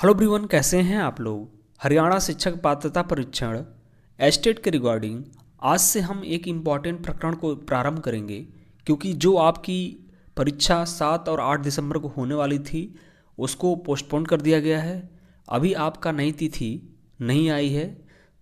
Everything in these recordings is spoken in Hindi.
हेलो एवरीवन, कैसे हैं आप लोग। हरियाणा शिक्षक पात्रता परीक्षण एस्टेट के रिगार्डिंग आज से हम एक इम्पॉर्टेंट प्रकरण को प्रारंभ करेंगे, क्योंकि जो आपकी परीक्षा 7 और 8 दिसंबर को होने वाली थी उसको पोस्टपोन कर दिया गया है। अभी आपका नई तिथि नहीं आई है,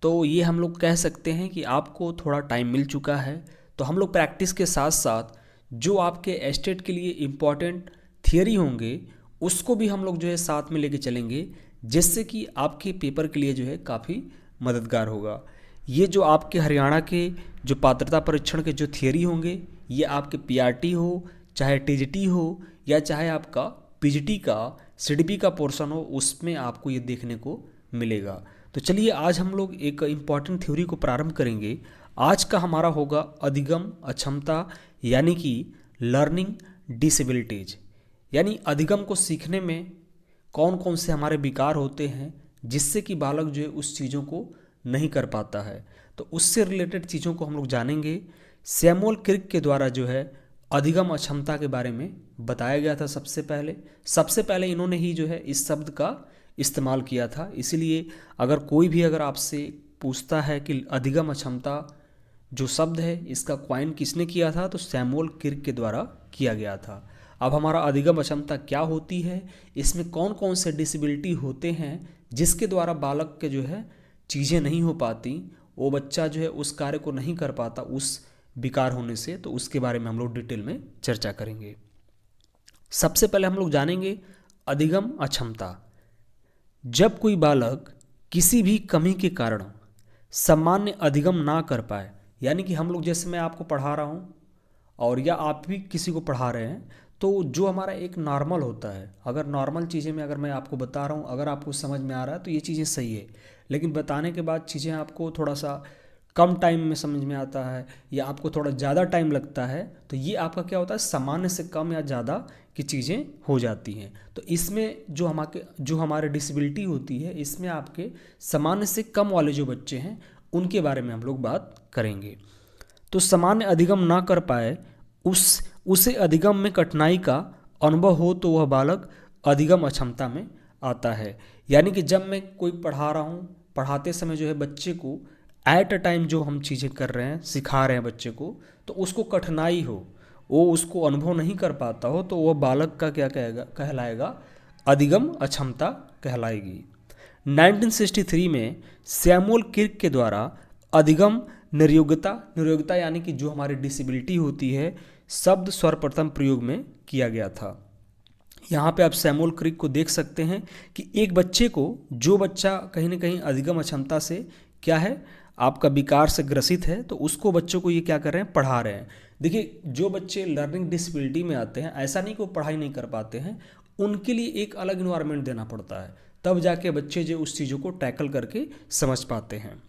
तो ये हम लोग कह सकते हैं कि आपको थोड़ा टाइम मिल चुका है। तो हम लोग प्रैक्टिस के साथ साथ जो आपके एस्टेट के लिए इम्पॉर्टेंट थियरी होंगे उसको भी हम लोग जो है साथ में लेके चलेंगे, जिससे कि आपके पेपर के लिए जो है काफ़ी मददगार होगा। ये जो आपके हरियाणा के जो पात्रता परीक्षण के जो थियरी होंगे, ये आपके पीआरटी हो, चाहे टीजीटी हो, या चाहे आपका पीजीटी का सीडीपी का पोर्शन हो, उसमें आपको ये देखने को मिलेगा। तो चलिए आज हम लोग एक इम्पॉर्टेंट थ्योरी को प्रारंभ करेंगे। आज का हमारा होगा अधिगम अक्षमता, यानी कि लर्निंग डिसेबिलिटीज। यानी अधिगम को सीखने में कौन कौन से हमारे विकार होते हैं जिससे कि बालक जो है उस चीज़ों को नहीं कर पाता है। तो उससे रिलेटेड चीज़ों को हम लोग जानेंगे। सैमुअल क्रिक के द्वारा जो है अधिगम अक्षमता के बारे में बताया गया था। सबसे पहले इन्होंने ही जो है इस शब्द का इस्तेमाल किया था। इसीलिए अगर आपसे पूछता है कि अधिगम अक्षमता जो शब्द है इसका क्वाइन किसने किया था, तो सैमुअल क्रिक के द्वारा किया गया था। अब हमारा अधिगम अक्षमता क्या होती है, इसमें कौन कौन से डिसेबिलिटी होते हैं जिसके द्वारा बालक के जो है चीज़ें नहीं हो पाती, वो बच्चा जो है उस कार्य को नहीं कर पाता उस विकार होने से, तो उसके बारे में हम लोग डिटेल में चर्चा करेंगे। सबसे पहले हम लोग जानेंगे अधिगम अक्षमता। जब कोई बालक किसी भी कमी के कारण सामान्य अधिगम ना कर पाए, यानी कि हम लोग जैसे मैं आपको पढ़ा रहा हूँ और या आप भी किसी को पढ़ा रहे हैं, तो जो हमारा एक नॉर्मल होता है, अगर नॉर्मल चीज़ें में अगर मैं आपको बता रहा हूँ, अगर आपको समझ में आ रहा है तो ये चीज़ें सही है। लेकिन बताने के बाद चीज़ें आपको थोड़ा सा कम टाइम में समझ में आता है या आपको थोड़ा ज़्यादा टाइम लगता है, तो ये आपका क्या होता है, सामान्य से कम या ज़्यादा की चीज़ें हो जाती हैं। तो इसमें जो हमारे डिसेबिलिटी होती है, इसमें आपके सामान्य से कम वाले जो बच्चे हैं उनके बारे में हम लोग बात करेंगे। तो सामान्य अधिगम ना कर पाए, उसे अधिगम में कठिनाई का अनुभव हो, तो वह बालक अधिगम अक्षमता में आता है। यानी कि जब मैं कोई पढ़ा रहा हूँ, पढ़ाते समय जो है बच्चे को एट अ टाइम जो हम चीज़ें कर रहे हैं, सिखा रहे हैं बच्चे को, तो उसको कठिनाई हो, वो उसको अनुभव नहीं कर पाता हो, तो वह बालक का क्या कहलाएगा, अधिगम अक्षमता कहलाएगी। 1963 में सैमुअल क्रिक के द्वारा अधिगम निर्योग्यता यानी कि जो हमारी डिसेबिलिटी होती है, शब्द सर्वप्रथम प्रयोग में किया गया था। यहाँ पे आप सैमुअल क्रिक को देख सकते हैं कि एक बच्चे को, जो बच्चा कहीं ना कहीं अधिगम अक्षमता से क्या है, आपका विकार से ग्रसित है, तो उसको बच्चों को ये क्या कर रहे हैं, पढ़ा रहे हैं। देखिए, जो बच्चे लर्निंग डिसेबिलिटी में आते हैं, ऐसा नहीं कि वो पढ़ाई नहीं कर पाते हैं, उनके लिए एक अलग इन्वायरमेंट देना पड़ता है, तब जाके बच्चे जो उस चीज़ों को टैकल करके समझ पाते हैं।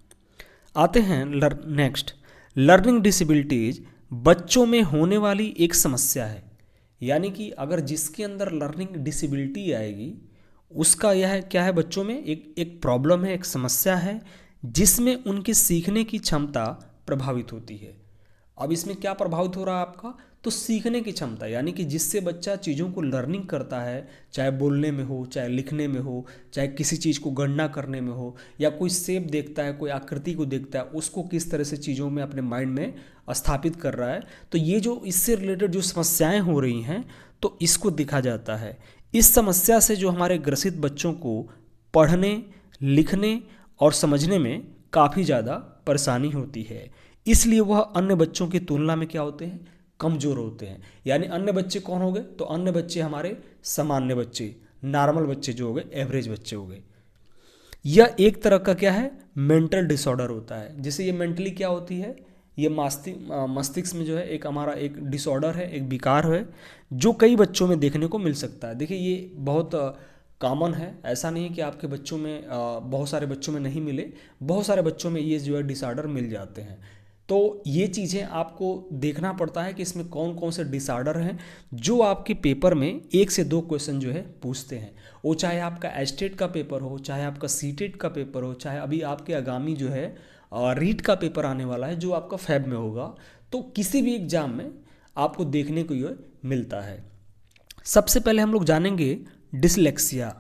आते हैं नेक्स्ट, लर्निंग डिसेबिलिटीज बच्चों में होने वाली एक समस्या है। यानी कि अगर जिसके अंदर लर्निंग डिसेबिलिटी आएगी, उसका यह क्या है, बच्चों में एक प्रॉब्लम है, एक समस्या है, जिसमें उनकी सीखने की क्षमता प्रभावित होती है। अब इसमें क्या प्रभावित हो रहा है आपका, तो सीखने की क्षमता, यानी कि जिससे बच्चा चीज़ों को लर्निंग करता है, चाहे बोलने में हो, चाहे लिखने में हो, चाहे किसी चीज़ को गणना करने में हो, या कोई शेप देखता है, कोई आकृति को देखता है, उसको किस तरह से चीज़ों में अपने माइंड में स्थापित कर रहा है। तो ये जो इससे रिलेटेड जो समस्याएं हो रही हैं, तो इसको देखा जाता है। इस समस्या से जो हमारे ग्रसित बच्चों को पढ़ने, लिखने और समझने में काफ़ी ज़्यादा परेशानी होती है, इसलिए वह अन्य बच्चों की तुलना में क्या होते हैं, कमज़ोर होते हैं। यानी अन्य बच्चे कौन हो गए, तो अन्य बच्चे हमारे सामान्य बच्चे, नॉर्मल बच्चे जो हो गए, एवरेज बच्चे हो गए। यह एक तरह का क्या है, मेंटल डिसऑर्डर होता है। जैसे ये मेंटली क्या होती है, ये मस्तिष्क में जो है एक हमारा एक डिसऑर्डर है, एक विकार है, जो कई बच्चों में देखने को मिल सकता है। देखिए, ये बहुत कॉमन है, ऐसा नहीं है कि आपके बच्चों में बहुत सारे बच्चों में नहीं मिले, बहुत सारे बच्चों में ये जो है डिसऑर्डर मिल जाते हैं। तो ये चीज़ें आपको देखना पड़ता है कि इसमें कौन कौन से डिसऑर्डर हैं जो आपके पेपर में 1 से 2 क्वेश्चन जो है पूछते हैं। वो चाहे आपका एस्टेट का पेपर हो, चाहे आपका सीटेट का पेपर हो, चाहे अभी आपके आगामी जो है रीट का पेपर आने वाला है जो आपका फैब में होगा, तो किसी भी एग्जाम में आपको देखने को ये मिलता है। सबसे पहले हम लोग जानेंगे डिसलेक्सिया।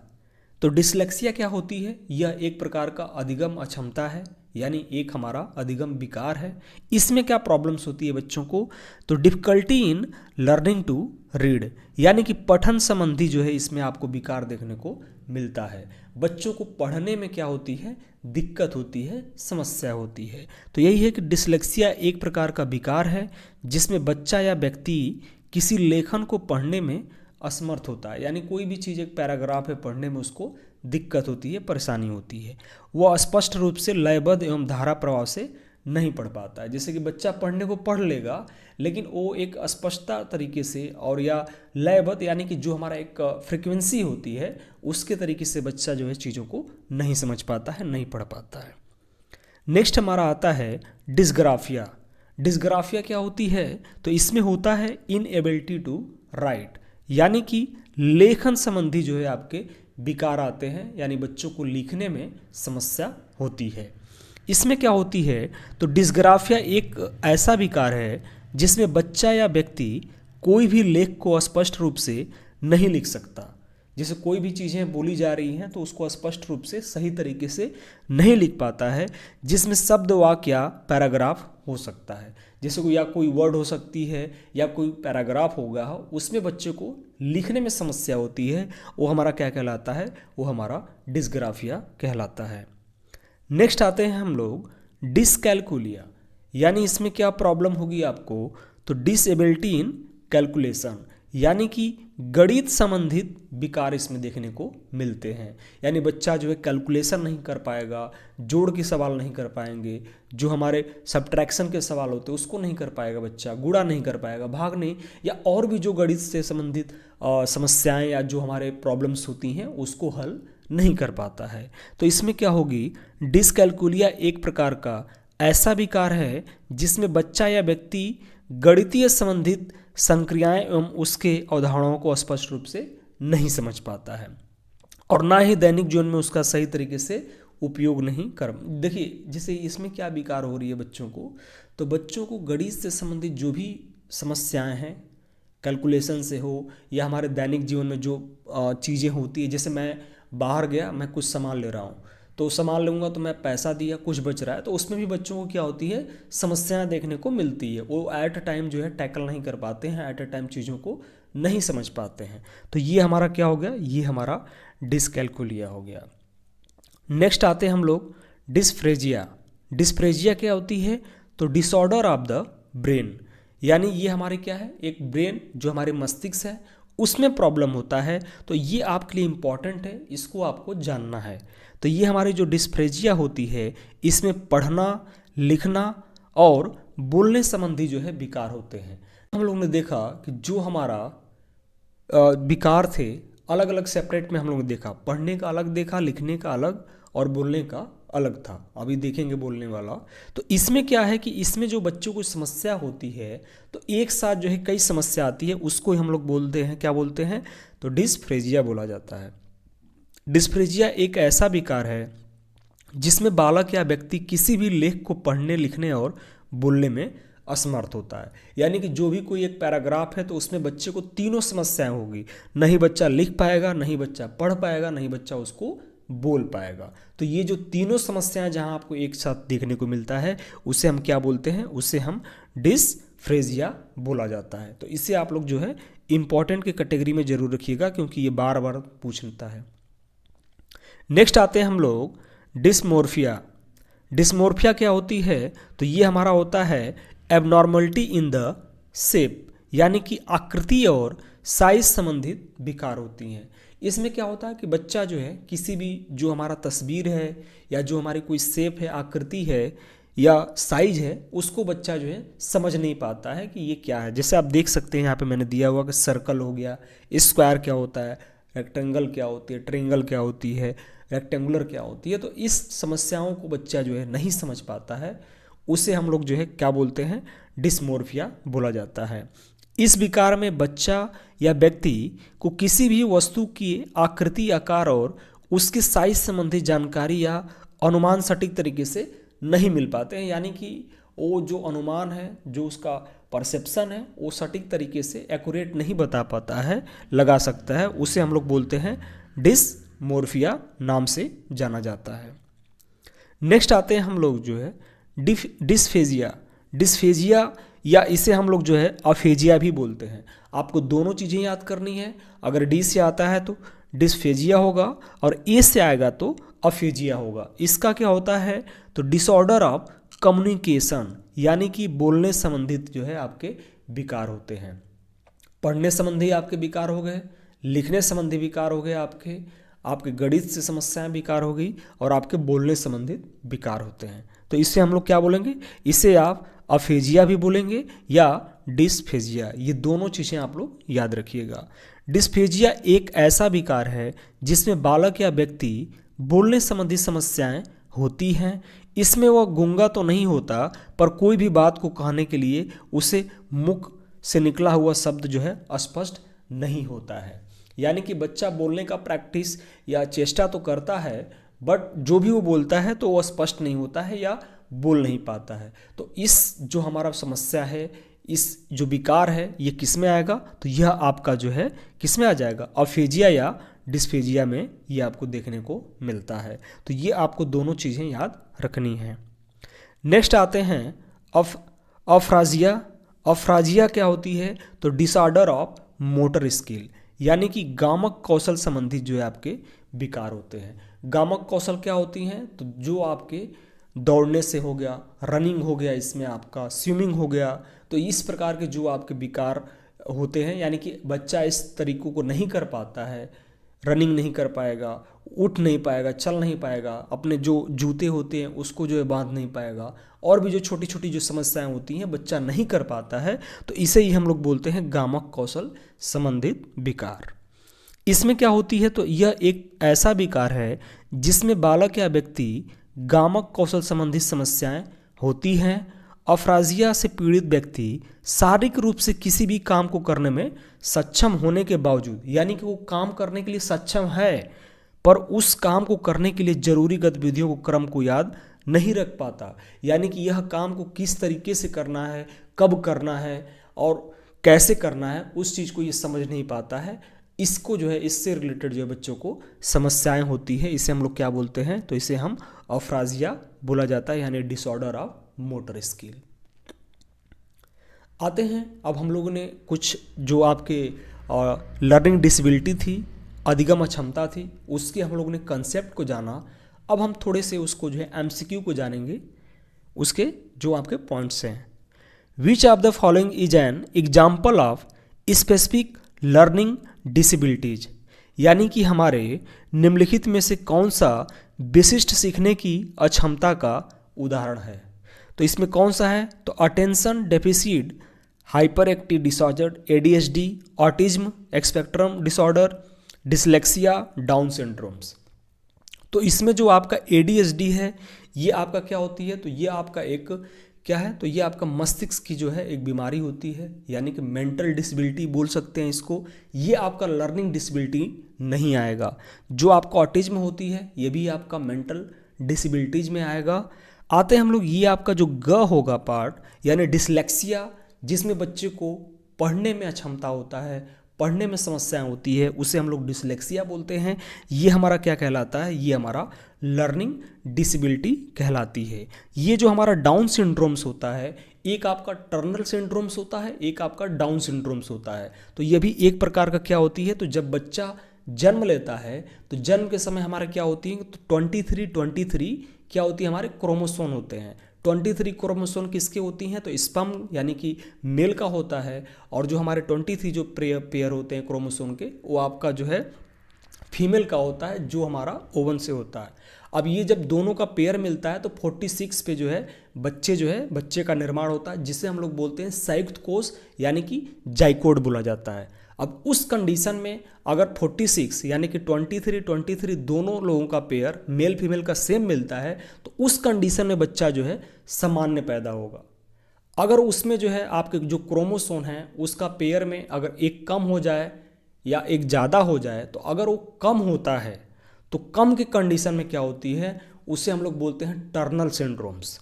तो डिसलेक्सिया क्या होती है? यह एक प्रकार का अधिगम अक्षमता है, यानी एक हमारा अधिगम विकार है। इसमें क्या प्रॉब्लम्स होती है बच्चों को? तो difficulty in learning to read, यानी कि पठन संबंधी जो है इसमें आपको विकार देखने को मिलता है। बच्चों को पढ़ने में क्या होती है? दिक्कत होती है, समस्या होती है। तो यही है कि डिसलेक्सिया एक प्रकार का विकार है जिसमें बच्चा या व्यक्ति किसी लेखन को पढ़ने में असमर्थ होता है, यानी कोई भी चीज़, एक पैराग्राफ है, पढ़ने में उसको दिक्कत होती है, परेशानी होती है। वो स्पष्ट रूप से लयबद्ध एवं धारा प्रभाव से नहीं पढ़ पाता है। जैसे कि बच्चा पढ़ने को पढ़ लेगा, लेकिन वो एक स्पष्टता तरीके से और या लयबद्ध, यानी कि जो हमारा एक फ्रिक्वेंसी होती है उसके तरीके से बच्चा जो है चीज़ों को नहीं समझ पाता है, नहीं पढ़ पाता है। नेक्स्ट हमारा आता है डिस्ग्राफिया। डिस्ग्राफिया क्या होती है? तो इसमें होता है इनएबिलिटी टू राइट, यानी कि लेखन संबंधी जो है आपके विकार आते हैं, यानी बच्चों को लिखने में समस्या होती है। इसमें क्या होती है? तो डिस्ग्राफिया एक ऐसा विकार है जिसमें बच्चा या व्यक्ति कोई भी लेख को स्पष्ट रूप से नहीं लिख सकता। जैसे कोई भी चीज़ें बोली जा रही हैं तो उसको स्पष्ट रूप से सही तरीके से नहीं लिख पाता है, जिसमें शब्द, वाक्य या पैराग्राफ हो सकता है। जैसे कोई या कोई वर्ड हो सकती है या कोई पैराग्राफ होगा, उसमें बच्चे को लिखने में समस्या होती है, वो हमारा क्या कहलाता है? वो हमारा डिस्ग्राफिया कहलाता है। नेक्स्ट आते हैं हम लोग डिसकैलकुलिया, यानी इसमें क्या प्रॉब्लम होगी आपको? तो डिसेबिलिटी इन कैलकुलेशन, यानी कि गणित संबंधित विकार इसमें देखने को मिलते हैं। यानी बच्चा जो है कैलकुलेशन नहीं कर पाएगा, जोड़ के सवाल नहीं कर पाएंगे, जो हमारे सब्ट्रैक्शन के सवाल होते हैं उसको नहीं कर पाएगा बच्चा, गुणा नहीं कर पाएगा, भाग नहीं, या और भी जो गणित से संबंधित समस्याएं या जो हमारे प्रॉब्लम्स होती हैं उसको हल नहीं कर पाता है। तो इसमें क्या होगी? डिसकैलकुलिया एक प्रकार का ऐसा विकार है जिसमें बच्चा या व्यक्ति गणितीय संबंधित संक्रियाएं एवं उसके अवधारणाओं को स्पष्ट रूप से नहीं समझ पाता है और ना ही दैनिक जीवन में उसका सही तरीके से उपयोग नहीं कर। देखिए, जैसे इसमें क्या विकार हो रही है बच्चों को? तो बच्चों को गणित से संबंधित जो भी समस्याएं हैं, कैलकुलेशन से हो या हमारे दैनिक जीवन में जो चीज़ें होती है, जैसे मैं बाहर गया, मैं कुछ सामान ले रहा हूँ, तो सामान लूँगा तो मैं पैसा दिया, कुछ बच रहा है, तो उसमें भी बच्चों को क्या होती है? समस्याएं देखने को मिलती है। वो एट अ टाइम जो है टैकल नहीं कर पाते हैं, एट अ टाइम चीज़ों को नहीं समझ पाते हैं। तो ये हमारा क्या हो गया? ये हमारा डिसकैलकुलिया हो गया। नेक्स्ट आते हैं हम लोग डिस्फ्रेजिया। डिस्फ्रेजिया क्या होती है? तो डिसऑर्डर ऑफ द ब्रेन, यानी ये हमारे क्या है? एक ब्रेन जो हमारे मस्तिष्क है उसमें प्रॉब्लम होता है। तो ये आपके लिए इम्पॉर्टेंट है, इसको आपको जानना है। तो ये हमारी जो डिस्फ्रेजिया होती है इसमें पढ़ना, लिखना और बोलने संबंधी जो है विकार होते हैं। हम लोगों ने देखा कि जो हमारा विकार थे अलग अलग सेपरेट में हम लोगों ने देखा, पढ़ने का अलग देखा, लिखने का अलग और बोलने का अलग था। अभी देखेंगे बोलने वाला। तो इसमें क्या है कि इसमें जो बच्चों को समस्या होती है, तो एक साथ जो है कई समस्या आती है, उसको ही हम लोग बोलते हैं, क्या बोलते हैं? तो डिस्फ्रेजिया बोला जाता है। डिस्फ्रेजिया एक ऐसा विकार है जिसमें बालक या व्यक्ति किसी भी लेख को पढ़ने, लिखने और बोलने में असमर्थ होता है। यानी कि जो भी कोई एक पैराग्राफ है तो उसमें बच्चे को तीनों समस्याएं होगी, नहीं बच्चा लिख पाएगा, नहीं बच्चा पढ़ पाएगा, नहीं बच्चा उसको बोल पाएगा। तो ये जो तीनों समस्याएं जहां आपको एक साथ देखने को मिलता है उसे हम क्या बोलते हैं? उसे हम डिस्फ्रेजिया बोला जाता है। तो इसे आप लोग जो है इंपॉर्टेंट की कैटेगरी में जरूर रखिएगा क्योंकि ये बार बार पूछता है। नेक्स्ट आते हैं हम लोग डिस्मोर्फिया। डिस्मोर्फिया क्या होती है? तो ये हमारा होता है एबनॉर्मलिटी इन द शेप, यानी कि आकृति और साइज संबंधित विकार होती हैं। इसमें क्या होता है कि बच्चा जो है किसी भी जो हमारा तस्वीर है या जो हमारी कोई शेप है, आकृति है या साइज है, उसको बच्चा जो है समझ नहीं पाता है कि ये क्या है। जैसे आप देख सकते हैं यहाँ पे मैंने दिया हुआ कि सर्कल हो गया, स्क्वायर क्या होता है, रेक्टेंगल क्या होती है, ट्रायंगल क्या होती है, रेक्टेंगुलर क्या होती है। तो इस समस्याओं को बच्चा जो है नहीं समझ पाता है, उसे हम लोग जो है क्या बोलते हैं? डिस्मोर्फिया बोला जाता है। इस विकार में बच्चा या व्यक्ति को किसी भी वस्तु की आकृति, आकार और उसके साइज संबंधी जानकारी या अनुमान सटीक तरीके से नहीं मिल पाते हैं। यानी कि वो जो अनुमान है, जो उसका परसेप्शन है, वो सटीक तरीके से एक्यूरेट नहीं बता पाता है, लगा सकता है, उसे हम लोग बोलते हैं डिसमोर्फिया नाम से जाना जाता है। नेक्स्ट आते हैं हम लोग जो है डिस्फेजिया। डिस्फेजिया या इसे हम लोग जो है अफेजिया भी बोलते हैं। आपको दोनों चीज़ें याद करनी है। अगर डी से आता है तो डिस्फेजिया होगा और ए से आएगा तो अफेजिया होगा। इसका क्या होता है तो डिसऑर्डर ऑफ कम्युनिकेशन, यानी कि बोलने संबंधित जो है आपके विकार होते हैं। पढ़ने संबंधी आपके विकार हो गए, लिखने संबंधी विकार हो गए, आपके गणित से समस्याएं विकार हो गई और आपके बोलने संबंधित विकार होते हैं। तो इसे हम लोग क्या बोलेंगे, इसे आप अफेजिया भी बोलेंगे या डिस्फेजिया। ये दोनों चीज़ें आप लोग याद रखिएगा। डिस्फेजिया एक ऐसा विकार है जिसमें बालक या व्यक्ति बोलने संबंधी समस्याएं होती हैं। इसमें वह गूंगा तो नहीं होता, पर कोई भी बात को कहने के लिए उसे मुख से निकला हुआ शब्द जो है स्पष्ट नहीं होता है। यानी कि बच्चा बोलने का प्रैक्टिस या चेष्टा तो करता है, बट जो भी वो बोलता है तो वो स्पष्ट नहीं होता है या बोल नहीं पाता है। तो इस जो हमारा समस्या है, इस जो विकार है, ये किस में आएगा, तो यह आपका जो है किस में आ जाएगा, अफेजिया या डिस्फेजिया में ये आपको देखने को मिलता है। तो ये आपको दोनों चीज़ें याद रखनी है। नेक्स्ट आते हैं अफ्राजिया। अफ्राजिया क्या होती है तो डिसऑर्डर ऑफ मोटर स्किल, यानी कि गामक कौशल संबंधी जो है आपके विकार होते हैं। गामक कौशल क्या होती हैं तो जो आपके दौड़ने से हो गया, रनिंग हो गया, इसमें आपका स्विमिंग हो गया, तो इस प्रकार के जो आपके विकार होते हैं, यानी कि बच्चा इस तरीकों को नहीं कर पाता है, रनिंग नहीं कर पाएगा, उठ नहीं पाएगा, चल नहीं पाएगा, अपने जो जूते होते हैं उसको जो है बांध नहीं पाएगा, और भी जो छोटी छोटी जो समस्याएं होती हैं बच्चा नहीं कर पाता है, तो इसे ही हम लोग बोलते हैं गामक कौशल संबंधित विकार। इसमें क्या होती है तो यह एक ऐसा विकार है जिसमें बालक या व्यक्ति गामक कौशल संबंधी समस्याएं होती हैं। अफ्राजिया से पीड़ित व्यक्ति शारीरिक रूप से किसी भी काम को करने में सक्षम होने के बावजूद, यानी कि वो काम करने के लिए सक्षम है, पर उस काम को करने के लिए जरूरी गतिविधियों को क्रम को याद नहीं रख पाता। यानी कि यह काम को किस तरीके से करना है, कब करना है और कैसे करना है, उस चीज़ को ये समझ नहीं पाता है। इसको जो है, इससे रिलेटेड जो है बच्चों को समस्याएं होती है। इसे हम लोग क्या बोलते हैं तो इसे हम अफ्राजिया बोला जाता है, यानी डिसऑर्डर ऑफ मोटर स्किल। आते हैं अब हम लोगों ने कुछ जो आपके लर्निंग डिसेबिलिटी थी, अधिगम अक्षमता थी, उसके हम लोगों ने कंसेप्ट को जाना। अब हम थोड़े से उसको जो है एमसीक्यू को जानेंगे, उसके जो आपके पॉइंट्स हैं। Which of the following is an example of specific learning disabilities, यानी कि हमारे निम्नलिखित में से कौन सा विशिष्ट सीखने की अक्षमता का उदाहरण है। तो इसमें कौन सा है तो attention deficit hyper active disorder, ADHD, autism spectrum disorder, dyslexia, down syndromes. तो इसमें जो आपका एडीएचडी है, ये आपका क्या होती है तो ये आपका एक क्या है तो ये आपका मस्तिष्क की जो है एक बीमारी होती है, यानी कि मेंटल डिसेबिलिटी बोल सकते हैं इसको। ये आपका लर्निंग डिसेबिलिटी नहीं आएगा। जो आपका ऑटिज्म होती है ये भी आपका मेंटल डिसेबिलिटीज में आएगा। आते हैं हम लोग, ये आपका जो ग होगा पार्ट, यानी डिसलेक्सिया, जिसमें बच्चे को पढ़ने में अक्षमता होता है, पढ़ने में समस्याएं होती है, उसे हम लोग डिसलेक्सिया बोलते हैं। ये हमारा क्या कहलाता है, ये हमारा लर्निंग डिसेबिलिटी कहलाती है। ये जो हमारा डाउन सिंड्रोम्स होता है, एक आपका टर्नर सिंड्रोम्स होता है, एक आपका डाउन सिंड्रोम्स होता है। तो ये भी एक प्रकार का क्या होती है तो जब बच्चा जन्म लेता है तो जन्म के समय हमारे क्या होती है तो 23 क्या होती है, हमारे क्रोमोसोम होते हैं। 23 क्रोमोसोम किसके होती हैं तो स्पर्म यानी कि मेल का होता है, और जो हमारे 23 जो पेयर होते हैं क्रोमोसोम के, वो आपका जो है फीमेल का होता है, जो हमारा ओवन से होता है। अब ये जब दोनों का पेयर मिलता है तो 46 पे जो है बच्चे का निर्माण होता है, जिसे हम लोग बोलते हैं संयुक्त कोष, यानी कि जाइकोट बोला जाता है। अब उस कंडीशन में अगर 46 यानी कि 23 दोनों लोगों का पेयर मेल फीमेल का सेम मिलता है, तो उस कंडीशन में बच्चा जो है सामान्य पैदा होगा। अगर उसमें जो है आपके जो क्रोमोसोम है उसका पेयर में अगर एक कम हो जाए या एक ज़्यादा हो जाए, तो अगर वो कम होता है तो कम की कंडीशन में क्या होती है, उसे हम लोग बोलते हैं टर्नल सिंड्रोम्स,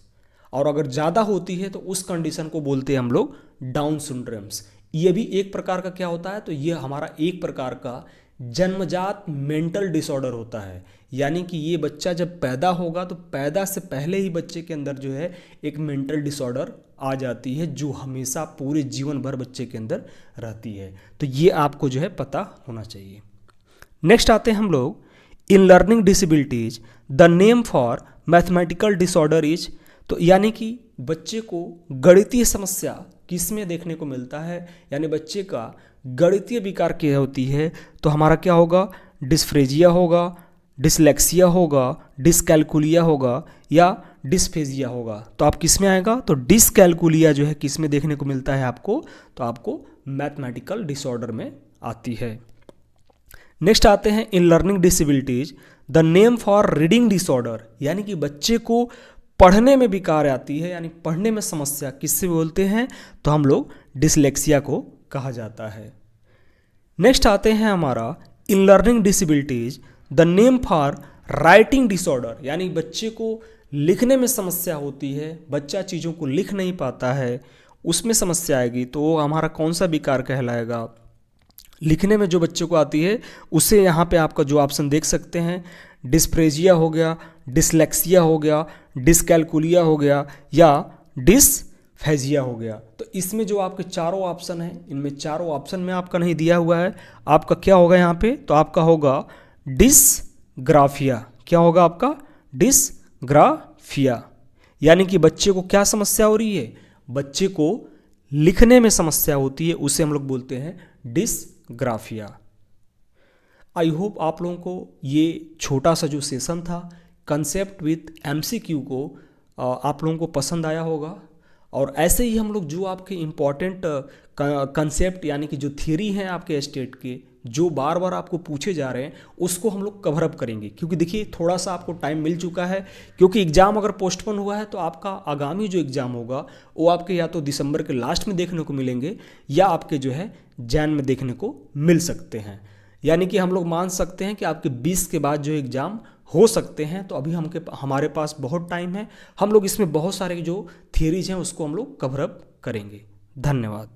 और अगर ज़्यादा होती है तो उस कंडीशन को बोलते हैं हम लोग डाउन सिंड्रोम्स। ये भी एक प्रकार का क्या होता है तो ये हमारा एक प्रकार का जन्मजात मेंटल डिसऑर्डर होता है, यानी कि ये बच्चा जब पैदा होगा तो पैदा से पहले ही बच्चे के अंदर जो है एक मेंटल डिसऑर्डर आ जाती है, जो हमेशा पूरे जीवन भर बच्चे के अंदर रहती है। तो ये आपको जो है पता होना चाहिए। नेक्स्ट आते हैं हम लोग in learning disabilities the name for mathematical disorder is, तो यानी कि बच्चे को गणितीय समस्या किस में देखने को मिलता है, यानी बच्चे का गणितीय विकार क्या होती है, तो हमारा क्या होगा, डिस्फ्रेजिया होगा, डिसलेक्सिया होगा, डिसकैलकुलिया होगा या डिस्फेजिया होगा। तो आप किस में आएगा, तो डिसकैलकुलिया जो है किस में देखने को मिलता है आपको, तो आपको मैथमेटिकल डिसऑर्डर में आती है। नेक्स्ट आते हैं in learning disabilities the name for reading disorder, यानी कि बच्चे को पढ़ने में विकार आती है, यानी पढ़ने में समस्या किससे बोलते हैं, तो हम लोग डिसलेक्सिया को कहा जाता है। नेक्स्ट आते हैं हमारा in learning disabilities the name for writing disorder, यानी बच्चे को लिखने में समस्या होती है, बच्चा चीज़ों को लिख नहीं पाता है, उसमें समस्या आएगी, तो वो हमारा कौन सा विकार कहलाएगा, लिखने में जो बच्चे को आती है उसे यहाँ पे आपका जो ऑप्शन देख सकते हैं, डिस्प्रेजिया हो गया, डिसलेक्सिया हो गया, डिसकैलकुलिया हो गया या डिसफेजिया हो गया। तो इसमें जो आपके चारों ऑप्शन हैं, इनमें चारों ऑप्शन में आपका नहीं दिया हुआ है, आपका क्या होगा यहाँ पे, तो आपका होगा डिसग्राफिया। क्या होगा आपका, डिसग्राफिया, यानी कि बच्चे को क्या समस्या हो रही है, बच्चे को लिखने में समस्या होती है, उसे हम लोग बोलते हैं डिसग्राफिया। आई होप आप लोगों को ये छोटा सा जो सेशन था कंसेप्ट विथ एमसीक्यू को आप लोगों को पसंद आया होगा, और ऐसे ही हम लोग जो आपके इम्पॉर्टेंट कंसेप्ट यानी कि जो थ्योरी हैं आपके स्टेट के, जो बार बार आपको पूछे जा रहे हैं, उसको हम लोग कवर अप करेंगे। क्योंकि देखिए थोड़ा सा आपको टाइम मिल चुका है, क्योंकि एग्ज़ाम अगर पोस्टपोन हुआ है तो आपका आगामी जो एग्ज़ाम होगा वो आपके या तो दिसंबर के लास्ट में देखने को मिलेंगे या आपके जो है जैन में देखने को मिल सकते हैं। यानी कि हम लोग मान सकते हैं कि आपके 20 के बाद जो एग्ज़ाम हो सकते हैं। तो अभी हमारे पास बहुत टाइम है, हम लोग इसमें बहुत सारे जो थियरीज हैं उसको हम लोग कवर अप करेंगे। धन्यवाद।